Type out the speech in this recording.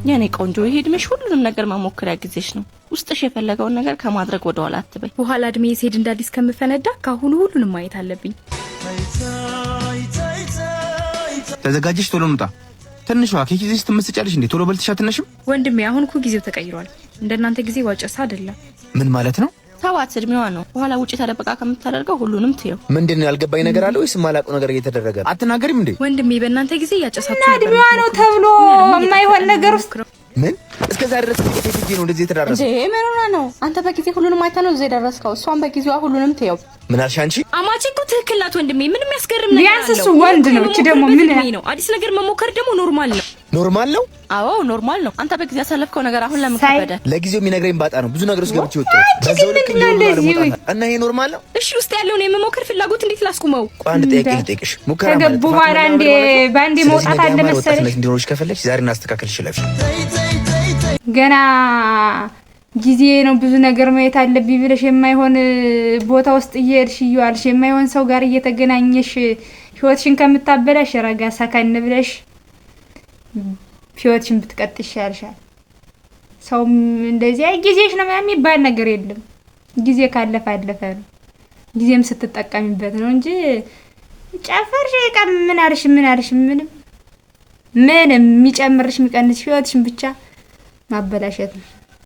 የኔ ቆንጆ ይሄድምሽ ሁሉንም ነገር መሞከሪያ ጊዜሽ ነው። ውስጥሽ የፈለገውን ነገር ከማድረግ ወደ ኋላ አትበይ። በኋላ እድሜ ሲሄድ እንዳዲስ ከምፈነዳ ካሁኑ ሁሉንም ማየት አለብኝ። ተዘጋጅሽ ቶሎ እንውጣ። ትንሿ ኬክ ይዘሽ ትመስጫለሽ እንዴ? ቶሎ በልተሽ አትነሽም? ወንድሜ አሁን እኮ ጊዜው ተቀይሯል። እንደናንተ ጊዜ ዋጨሳ አይደለም። ምን ማለት ነው? ተዋት፣ እድሜዋ ነው። በኋላ ውጪ ተደብቃ ከምታደርገው ሁሉንም ትየው። ምንድነው ያልገባኝ ነገር አለ ወይስ ማላውቀው ነገር እየተደረገ ነው? አትናገሪም እንዴ? ወንድሜ በእናንተ ጊዜ ያጨሳችሁ ነበር። እድሜዋ ነው ተብሎ የማይሆን ነገር ውስጥ ምን እስከዛ ድረስ ኬክ ነው እንደዚህ የተዳረሰው? እንዴ ምን ሆነ ነው? አንተ በጊዜ ሁሉንም አይታ ነው እዚህ ደረስከው። እሷን በጊዜዋ ሁሉንም ትየው። ምን አልሽ አንቺ? አማቺ እኮ ትክክል ናት ወንድሜ። ምንም ያስገርም ነገር ቢያንስ እሱ ወንድ ነው። እቺ ደግሞ ምን ነው? አዲስ ነገር መሞከር ደግሞ ኖርማል ነው። ኖርማል ነው? አዎ ኖርማል ነው። አንተ በጊዜ ያሳለፍከው ነገር አሁን ለምን ከበደ? ለጊዜው የሚነግረኝ ባጣ ነው። ብዙ ነገሮች ገብቼ ወጣሁ። በዛው ልክ እና ይሄ ኖርማል ነው? እሺ ውስጥ ያለውን የመሞከር ፍላጎት እንዴት ላስቁመው? ቆይ አንድ ጥያቄ ልጠይቅሽ። ሙከራ ማለት ከገቡ በኋላ እንደ ባንዴ መውጣት አለ መሰለሽ። እንዲኖርሽ ከፈለግሽ ዛሬ እናስተካክል ይችላል። ገና ጊዜ ነው ብዙ ነገር ማየት አለብኝ ብለሽ የማይሆን ቦታ ውስጥ እየሄድሽ እያልሽ የማይሆን ሰው ጋር እየተገናኘሽ ህይወትሽን ከምታበላሽ ረጋ ሰከን ብለሽ ህይወትሽን ብትቀጥሽ ይሻልሻል። ሰው እንደዚህ አይ ጊዜሽ ነው የሚባል ነገር የለም። ጊዜ ካለፈ አለፈ ነው። ጊዜም ስትጠቀሚበት ነው እንጂ ጨፈርሽ ቀም ምን አርሽ ምንም የሚጨምርሽ የሚቀንስሽ ህይወትሽን ብቻ ማበላሸት ነው።